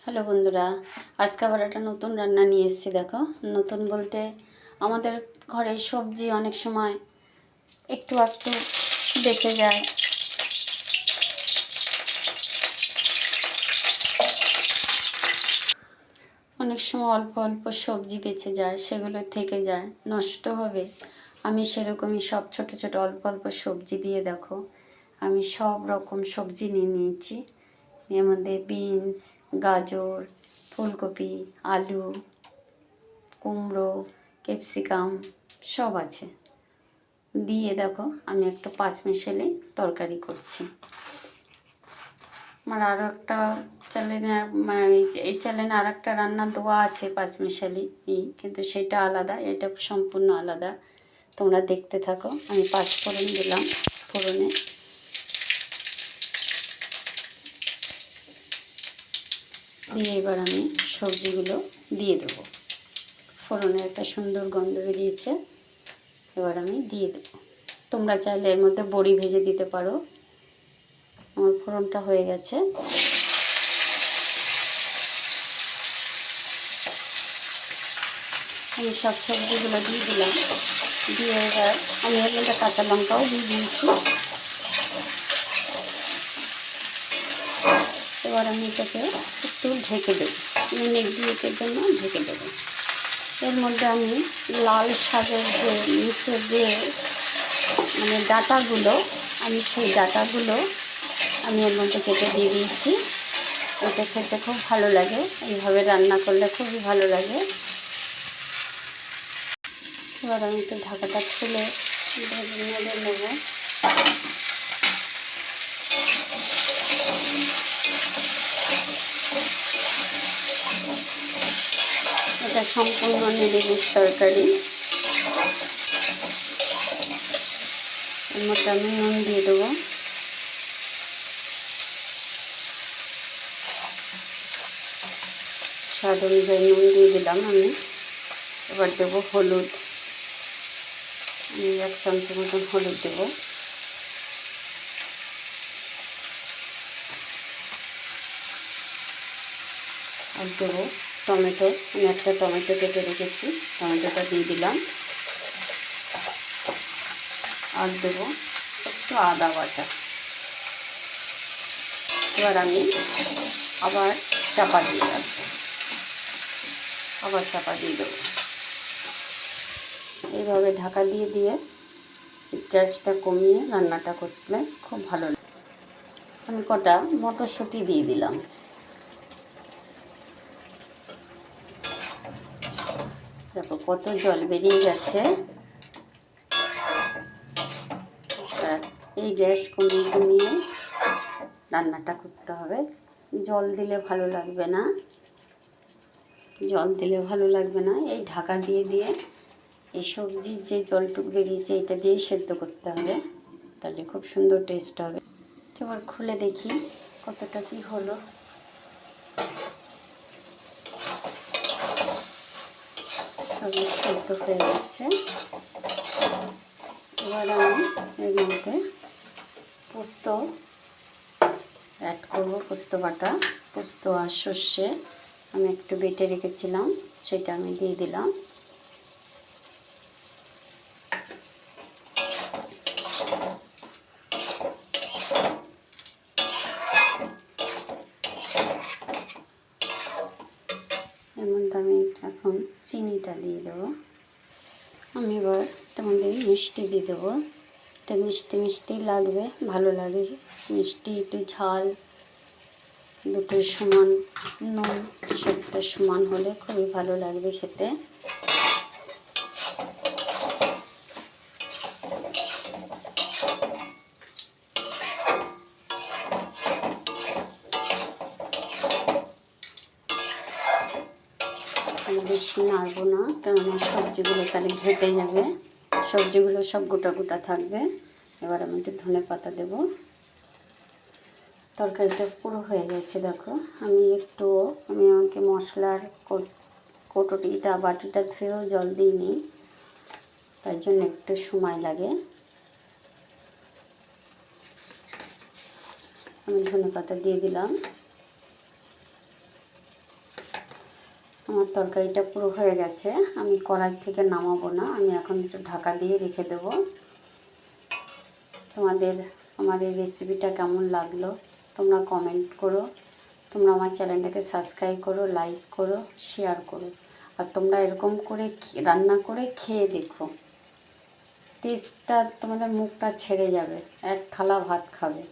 Hello বন্ধুরা, আজকে আবার একটা নতুন রান্না নিয়ে এসেছি। দেখো, নতুন বলতে আমাদের ঘরে সবজি অনেক সময় একটু একটু বেঁচে যায়। অনেক সময় অল্প অল্প সবজি বেঁচে যায়, সেগুলো থেকে যায়, নষ্ট হবে। আমি সেরকমই সব ছোট ছোট অল্প অল্প সবজি দিয়ে দেখো আমি সব রকম সবজি নিয়ে নিয়েছি। এর মধ্যে বিনস, গাজর, ফুলকপি, আলু, কুমড়ো, ক্যাপসিকাম সব আছে। দিয়ে দেখো আমি একটা পাঁচমিশালি তরকারি করছি। আমার আরও একটা চ্যানেলে এই চ্যানেলে আর একটা রান্না দেওয়া আছে পাঁচমিশালি, কিন্তু সেটা আলাদা, এটা সম্পূর্ণ আলাদা। তোমরা দেখতে থাকো। আমি পাঁচ ফোড়ন দিলাম। ফোড়নে দিয়ে এবার আমি সবজিগুলো দিয়ে দেবো। ফোড়নে একটা সুন্দর গন্ধ বেরিয়েছে, এবার আমি দিয়ে দেবো। তোমরা চাইলে এর মধ্যে বড়ি ভেজে দিতে পারো। আমার ফোড়নটা হয়ে গেছে। আমি সব সবজিগুলো দিয়ে দিলাম। দিয়ে এবার আমি এর মধ্যে কাঁচা লঙ্কাও দিয়ে দিয়েছি। এবার আমি এটাকে একটু ঢেকে দেবো, মিনিট দুয়েকের জন্য ঢেকে দেবো। এর মধ্যে আমি লাল শাকের যে নিচের যে ডাঁটাগুলো, আমি সেই ডাঁটাগুলো আমি এর মধ্যে কেটে দিয়ে দিয়েছি। এটা খেতে খুব ভালো লাগে, এইভাবে রান্না করলে খুবই ভালো লাগে। এবার আমি একটু ঢাকাটা খুলে নেড়ে নেব। এটা সম্পূর্ণ নিরামিষ তরকারি। এর মধ্যে আমি নুন দিয়ে দেবো। স্বাদ অনুযায়ী নুন দিয়ে দিলাম আমি। এবার দেবো হলুদ। আমি 1 চামচ মতন হলুদ দেবো। আর দেবো টমেটো। আমি একটা টমেটো কেটে রেখেছি, টমেটোটা দিয়ে দিলাম। আর দেবো একটু আদা বাটা। এবার আমি আবার চাপা দিয়ে রাখবো, আবার চাপা দিয়ে দেবো। এইভাবে ঢাকা দিয়ে দিয়ে গ্যাসটা কমিয়ে রান্নাটা করলে খুব ভালো লাগে। আমি কটা মটরশুঁটি দিয়ে দিলাম। দেখো কত জল বেরিয়ে গেছে। এই গ্যাস কমিয়ে কমিয়ে রান্নাটা করতে হবে। জল দিলে ভালো লাগবে না, জল দিলে ভালো লাগবে না। এই ঢাকা দিয়ে দিয়ে এই সবজির যে জলটুকু বেরিয়েছে এটা দিয়েই সেদ্ধ করতে হবে, তাহলে খুব সুন্দর টেস্ট হবে। এবার খুলে দেখি কতটা কি হলো। সবই সেদ্ধ হয়ে গেছে। এবার আমি এর মধ্যে পোস্ত অ্যাড করব, পোস্ত বাটা। পোস্ত আর সর্ষে আমি একটু বেটে রেখেছিলাম, সেটা আমি দিয়ে দিলাম। এর মধ্যে আমি এখন চিনিটা দিয়ে দেবো। আমি এবার এটার মধ্যে মিষ্টি দিয়ে দেবো। এটা মিষ্টি মিষ্টি লাগবে, ভালো লাগে। মিষ্টি একটু ঝাল দুটোই সমান, নুন সবটা সমান হলে খুবই ভালো লাগবে খেতে। আমি বেশি নাড়বো না, কেননা সবজিগুলো তাহলে ঘেটে যাবে, সবজিগুলো সব গোটা গোটা থাকবে। এবার আমি একটু ধনে পাতা দেবো। তরকারিটা পুরো হয়ে গেছে। দেখো আমি আমাকে মশলার কৌটোটা বাটিটা ধুয়েও জল দিইনি, তার জন্য একটু সময় লাগে। আমি ধনে পাতা দিয়ে দিলাম। আমার তরকারিটা পুরো হয়ে গেছে, আমি কড়াই থেকে নামাবো না, আমি এখন একটু ঢাকা দিয়ে রেখে দেবো। তোমাদের আমার এই রেসিপিটা কেমন লাগলো তোমরা কমেন্ট করো, তোমরা আমার চ্যানেলটাকে সাবস্ক্রাইব করো, লাইক করো, শেয়ার করো। আর তোমরা এরকম করে রান্না করে খেয়ে দেখো, টেস্টটা তোমাদের মুখটা ছেড়ে যাবে, এক থালা ভাত খাবে।